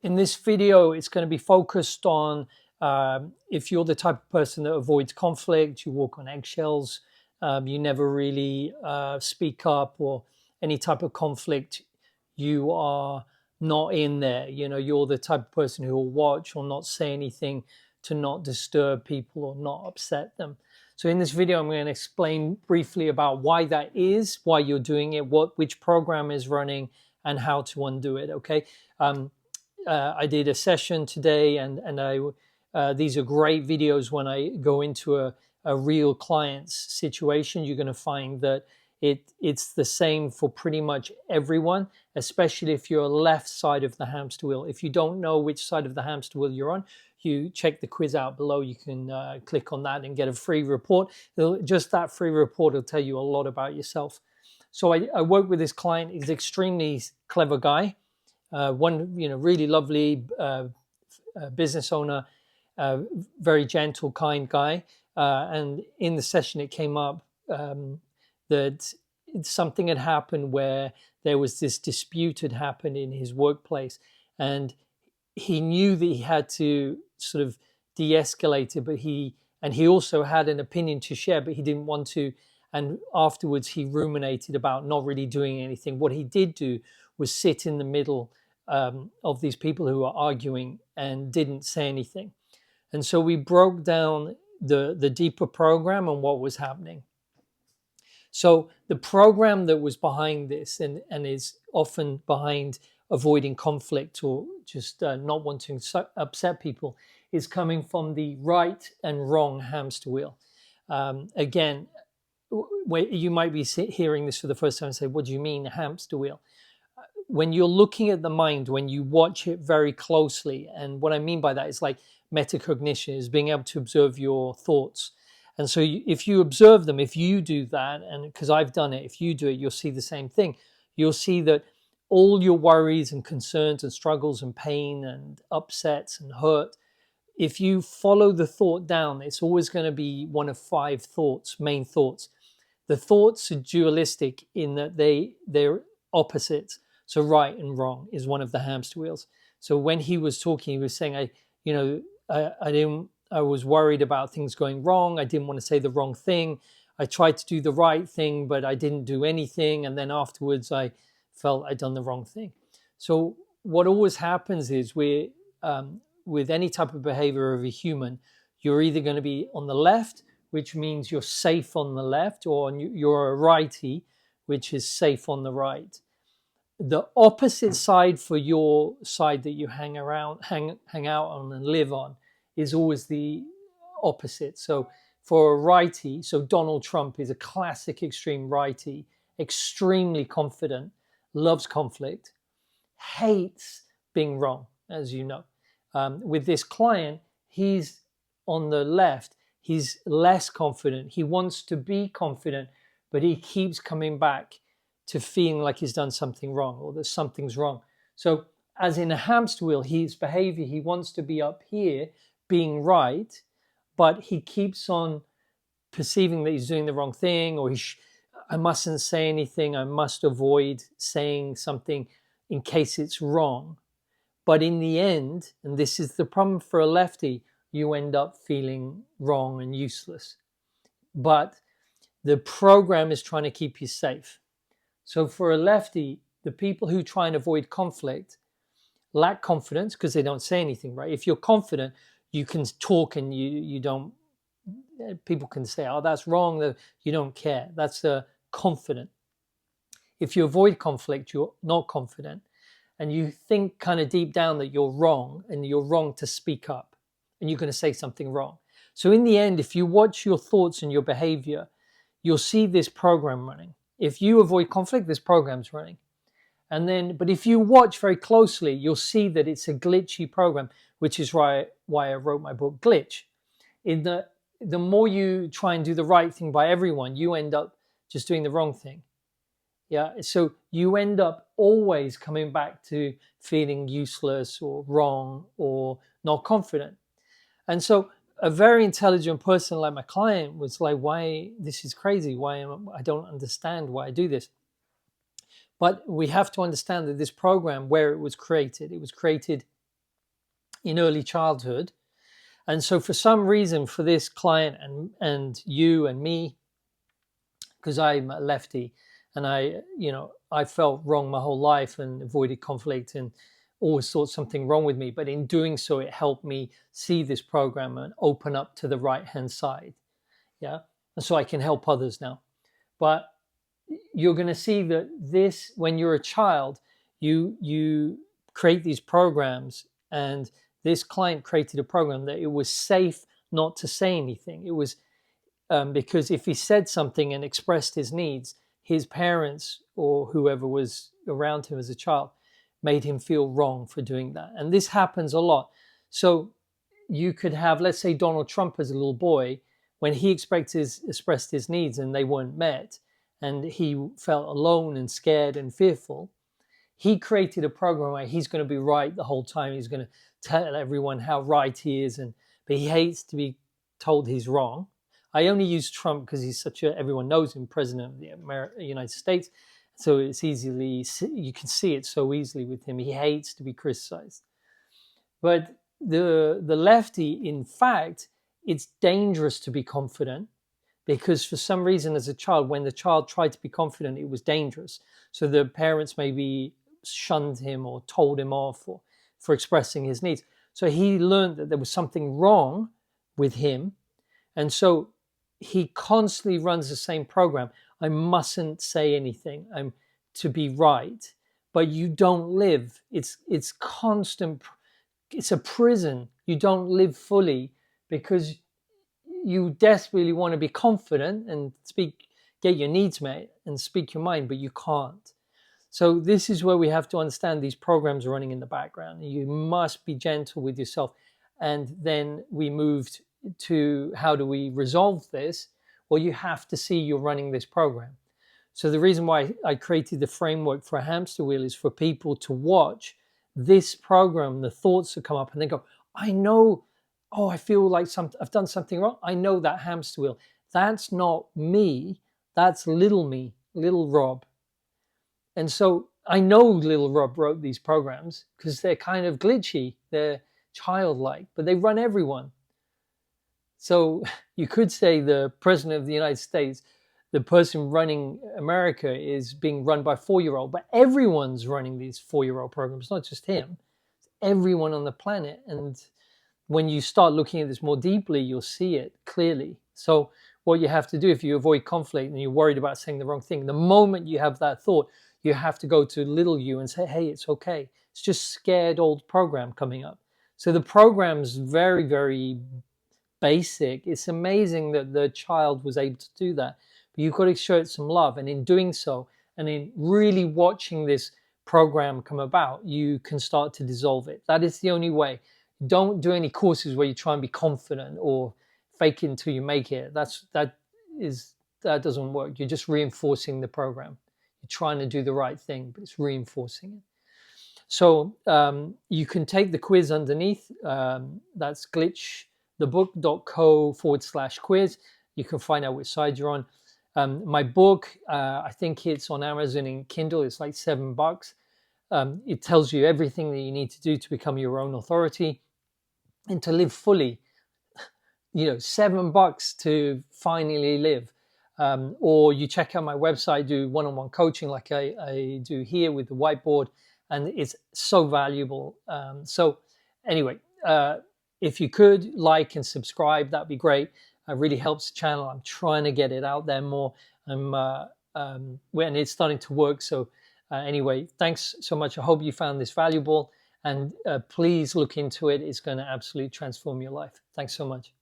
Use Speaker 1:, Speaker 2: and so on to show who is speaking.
Speaker 1: In this video, it's going to be focused on if you're the type of person that avoids conflict, you walk on eggshells, you never really speak up, or any type of conflict, you are not in there. You know, you're the type of person who will watch or not say anything to not disturb people or not upset them. So in this video, I'm going to explain briefly about why that is, why you're doing it, which program is running, and how to undo it. Okay. I did a session today, and these are great videos. When I go into a real client's situation, you're going to find that it's the same for pretty much everyone, especially if you're left side of the hamster wheel. If you don't know which side of the hamster wheel you're on, you check the quiz out below. You can click on that and get a free report. Just that free report will tell you a lot about yourself. So I work with this client. He's an extremely clever guy. Really lovely business owner, very gentle, kind guy. And in the session, it came up that something had happened where there was this dispute had happened in his workplace, and he knew that he had to sort of de-escalate it, but he also had an opinion to share, but he didn't want to. And afterwards, he ruminated about not really doing anything. What he did do was sit in the middle of these people who were arguing and didn't say anything. And so we broke down the deeper program and what was happening. So the program that was behind this and is often behind avoiding conflict or just not wanting to upset people is coming from the right and wrong hamster wheel. Again, you might be hearing this for the first time and say, what do you mean hamster wheel? When you're looking at the mind, when you watch it very closely, and what I mean by that is like metacognition, is being able to observe your thoughts. And so if you observe them, if you do that, and because I've done it, if you do it, you'll see the same thing. You'll see that all your worries and concerns and struggles and pain and upsets and hurt, if you follow the thought down, it's always going to be one of 5 thoughts, main thoughts. The thoughts are dualistic in that they're opposites. So right and wrong is one of the hamster wheels. So when he was talking, he was saying, I was worried about things going wrong. I didn't want to say the wrong thing. I tried to do the right thing, but I didn't do anything. And then afterwards, I felt I'd done the wrong thing. So what always happens is with any type of behavior of a human, you're either going to be on the left, which means you're safe on the left, or you're a righty, which is safe on the right. The opposite side for your side that you hang out on and live on is always the opposite. So for a righty, so Donald Trump is a classic extreme righty, extremely confident, loves conflict, hates being wrong, as you know. With this client, he's on the left. He's less confident. He wants to be confident, but he keeps coming back to feeling like he's done something wrong or that something's wrong. So as in a hamster wheel, his behavior, he wants to be up here being right, but he keeps on perceiving that he's doing the wrong thing, or I mustn't say anything. I must avoid saying something in case it's wrong. But in the end, and this is the problem for a lefty, you end up feeling wrong and useless. But the program is trying to keep you safe. So for a lefty, the people who try and avoid conflict lack confidence because they don't say anything, right? If you're confident, you can talk and you don't, people can say, oh, that's wrong, you don't care. That's confident. If you avoid conflict, you're not confident. And you think kind of deep down that you're wrong, and you're wrong to speak up, and you're going to say something wrong. So in the end, if you watch your thoughts and your behavior, you'll see this program running. If you avoid conflict, this program's running. But if you watch very closely, you'll see that it's a glitchy program, which is why I wrote my book, Glitch. In the more you try and do the right thing by everyone, you end up just doing the wrong thing. Yeah. So you end up always coming back to feeling useless or wrong or not confident. And so a very intelligent person like my client was like, why, this is crazy. I don't understand why I do this. But we have to understand that this program, where it was created in early childhood. And so for some reason, for this client and you and me, because I'm a lefty and I felt wrong my whole life and avoided conflict and always thought something wrong with me. But in doing so, it helped me see this program and open up to the right-hand side. Yeah. And so I can help others now. But you're going to see that this, when you're a child, you create these programs, and this client created a program that it was safe not to say anything. It was because if he said something and expressed his needs, his parents or whoever was around him as a child made him feel wrong for doing that. And this happens a lot. So you could have, let's say, Donald Trump as a little boy, when he expressed his needs and they weren't met, and he felt alone and scared and fearful, he created a program where he's going to be right the whole time. He's going to tell everyone how right he is, but he hates to be told he's wrong. I only use Trump because he's everyone knows him, president of the United States. So it's you can see it so easily with him. He hates to be criticized. But the lefty, in fact, it's dangerous to be confident, because for some reason as a child, when the child tried to be confident, it was dangerous. So the parents maybe shunned him or told him off for expressing his needs. So he learned that there was something wrong with him. And so he constantly runs the same program. I mustn't say anything. I'm to be right. But you don't live. It's constant. It's a prison. You don't live fully because you desperately want to be confident and get your needs met and speak your mind, but you can't. So this is where we have to understand these programs are running in the background. You must be gentle with yourself. And then we moved to, how do we resolve this? Well, you have to see you're running this program. So the reason why I created the framework for a hamster wheel is for people to watch this program, the thoughts that come up, and they go, I know, I feel like I've done something wrong. I know that hamster wheel. That's not me. That's little me, little Rob. And so I know little Rob wrote these programs because they're kind of glitchy. They're childlike, but they run everyone. So you could say the president of the United States, the person running America, is being run by a 4-year-old, but everyone's running these 4-year-old programs, not just him. It's everyone on the planet. And when you start looking at this more deeply, you'll see it clearly. So what you have to do, if you avoid conflict and you're worried about saying the wrong thing, the moment you have that thought, you have to go to little you and say, hey, it's okay. It's just scared old program coming up. So the program's very, very basic. It's amazing that the child was able to do that. But you've got to show it some love. And in doing so, and in really watching this program come about, you can start to dissolve it. That is the only way. Don't do any courses where you try and be confident or fake it until you make it. That doesn't work. You're just reinforcing the program. You're trying to do the right thing, but it's reinforcing it. So you can take the quiz underneath. That's glitchthebook.co/quiz. You can find out which side you're on. My book, I think it's on Amazon and Kindle. It's like $7. It tells you everything that you need to do to become your own authority and to live fully. $7 to finally live. Or you check out my website, do one-on-one coaching like I do here with the whiteboard, and it's so valuable. So anyway, if you could like and subscribe, that'd be great. It really helps the channel. I'm trying to get it out there more. And it's starting to work. So anyway, thanks so much. I hope you found this valuable, and please look into it. It's going to absolutely transform your life. Thanks so much.